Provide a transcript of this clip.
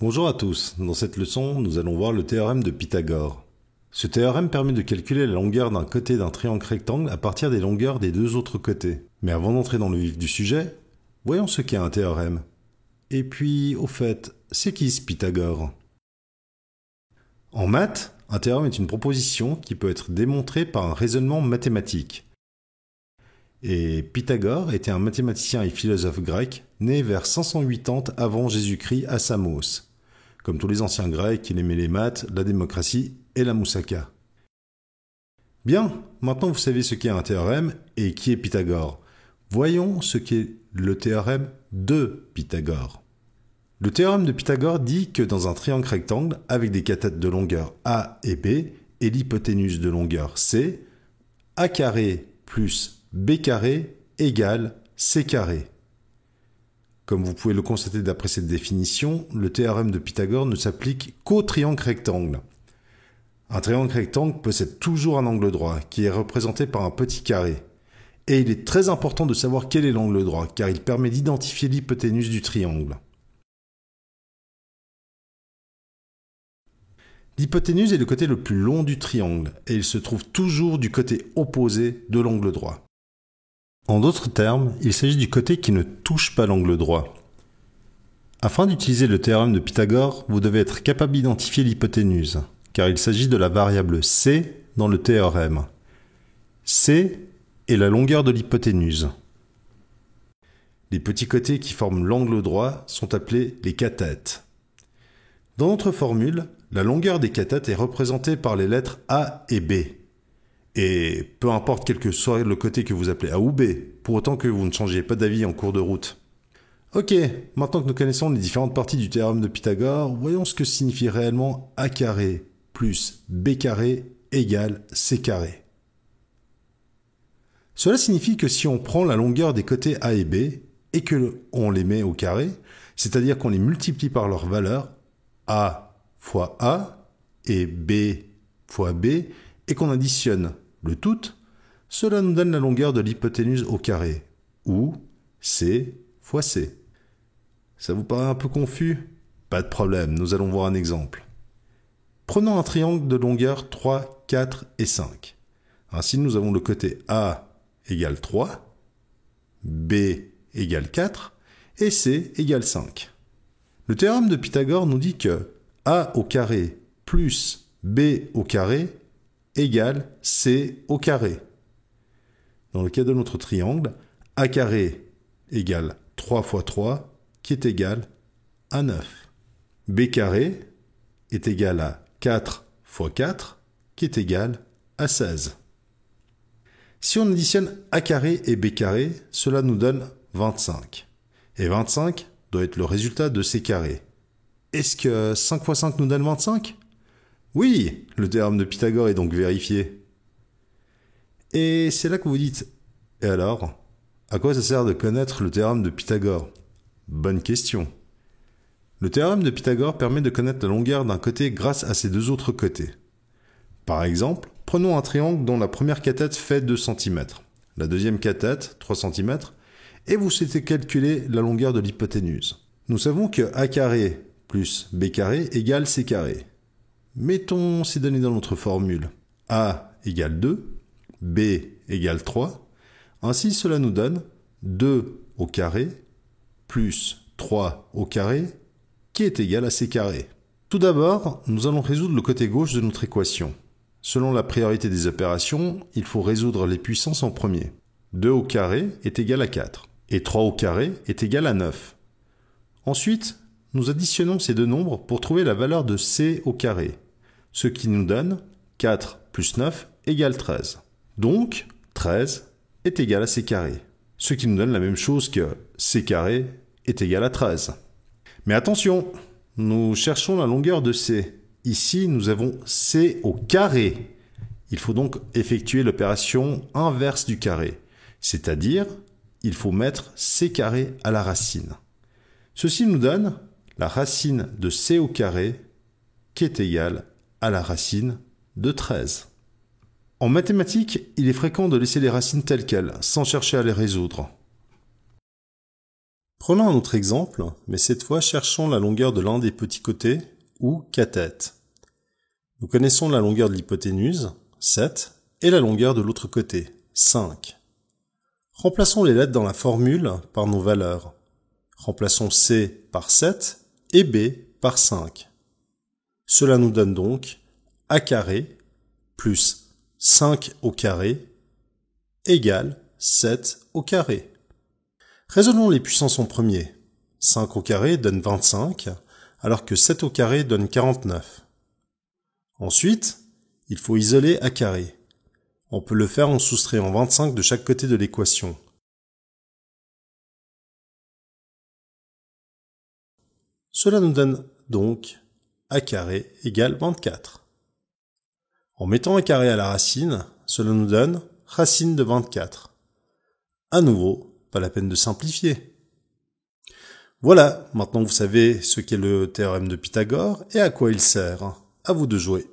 Bonjour à tous, dans cette leçon, nous allons voir le théorème de Pythagore. Ce théorème permet de calculer la longueur d'un côté d'un triangle rectangle à partir des longueurs des deux autres côtés. Mais avant d'entrer dans le vif du sujet, voyons ce qu'est un théorème. Et puis, au fait, c'est qui ce Pythagore? En maths, un théorème est une proposition qui peut être démontrée par un raisonnement mathématique. Et Pythagore était un mathématicien et philosophe grec né vers 580 avant Jésus-Christ à Samos. Comme tous les anciens Grecs, il aimait les maths, la démocratie et la moussaka. Bien, maintenant vous savez ce qu'est un théorème et qui est Pythagore. Voyons ce qu'est le théorème de Pythagore. Le théorème de Pythagore dit que dans un triangle rectangle avec des cathètes de longueur A et B et l'hypoténuse de longueur C, A carré plus B carré égale C carré. Comme vous pouvez le constater d'après cette définition, le théorème de Pythagore ne s'applique qu'au triangle rectangle. Un triangle rectangle possède toujours un angle droit, qui est représenté par un petit carré. Et il est très important de savoir quel est l'angle droit, car il permet d'identifier l'hypoténuse du triangle. L'hypoténuse est le côté le plus long du triangle, et il se trouve toujours du côté opposé de l'angle droit. En d'autres termes, il s'agit du côté qui ne touche pas l'angle droit. Afin d'utiliser le théorème de Pythagore, vous devez être capable d'identifier l'hypoténuse, car il s'agit de la variable c dans le théorème. C est la longueur de l'hypoténuse. Les petits côtés qui forment l'angle droit sont appelés les cathètes. Dans notre formule, la longueur des cathètes est représentée par les lettres A et B. Et peu importe quel que soit le côté que vous appelez A ou B, pour autant que vous ne changiez pas d'avis en cours de route. Ok, maintenant que nous connaissons les différentes parties du théorème de Pythagore, voyons ce que signifie réellement A carré plus B carré égale C carré. Cela signifie que si on prend la longueur des côtés A et B et que on les met au carré, c'est-à-dire qu'on les multiplie par leur valeur, A fois A et B fois B, et qu'on additionne le tout, cela nous donne la longueur de l'hypoténuse au carré, ou C fois C. Ça vous paraît un peu confus? Pas de problème, nous allons voir un exemple. Prenons un triangle de longueur 3, 4 et 5. Ainsi, nous avons le côté A égale 3, B égale 4 et C égale 5. Le théorème de Pythagore nous dit que A au carré plus B au carré égale C au carré. Dans le cas de notre triangle, A carré égale 3 fois 3, qui est égal à 9. B carré est égal à 4 fois 4, qui est égal à 16. Si on additionne A carré et B carré, cela nous donne 25. Et 25 doit être le résultat de C carré. Est-ce que 5 fois 5 nous donne 25 ? Oui, le théorème de Pythagore est donc vérifié. Et c'est là que vous vous dites, et alors, à quoi ça sert de connaître le théorème de Pythagore? Bonne question. Le théorème de Pythagore permet de connaître la longueur d'un côté grâce à ses deux autres côtés. Par exemple, prenons un triangle dont la première cathète fait 2 cm, la deuxième cathète 3 cm, et vous souhaitez calculer la longueur de l'hypoténuse. Nous savons que A carré plus B carré égale C carré. Mettons ces données dans notre formule. A égale 2, B égale 3. Ainsi, cela nous donne 2 au carré plus 3 au carré qui est égal à C carré. Tout d'abord, nous allons résoudre le côté gauche de notre équation. Selon la priorité des opérations, il faut résoudre les puissances en premier. 2 au carré est égal à 4 et 3 au carré est égal à 9. Ensuite, nous additionnons ces deux nombres pour trouver la valeur de C au carré, ce qui nous donne 4 plus 9 égale 13. Donc, 13 est égal à C carré, ce qui nous donne la même chose que C carré est égal à 13. Mais attention, nous cherchons la longueur de C. Ici, nous avons C au carré. Il faut donc effectuer l'opération inverse du carré, c'est-à-dire, il faut mettre C carré à la racine. Ceci nous donne la racine de C au carré qui est égale à la racine de 13. En mathématiques, il est fréquent de laisser les racines telles quelles, sans chercher à les résoudre. Prenons un autre exemple, mais cette fois cherchons la longueur de l'un des petits côtés, ou cathète. Nous connaissons la longueur de l'hypoténuse, 7, et la longueur de l'autre côté, 5. Remplaçons les lettres dans la formule par nos valeurs. Remplaçons C par 7 et B par 5. Cela nous donne donc A carré plus 5 au carré égale 7 au carré. Raisonnons les puissances en premier. 5 au carré donne 25, alors que 7 au carré donne 49. Ensuite, il faut isoler A carré. On peut le faire en soustrayant 25 de chaque côté de l'équation. Cela nous donne donc A carré égale 24. En mettant A carré à la racine, cela nous donne racine de 24. À nouveau, pas la peine de simplifier. Voilà, maintenant vous savez ce qu'est le théorème de Pythagore et à quoi il sert. À vous de jouer.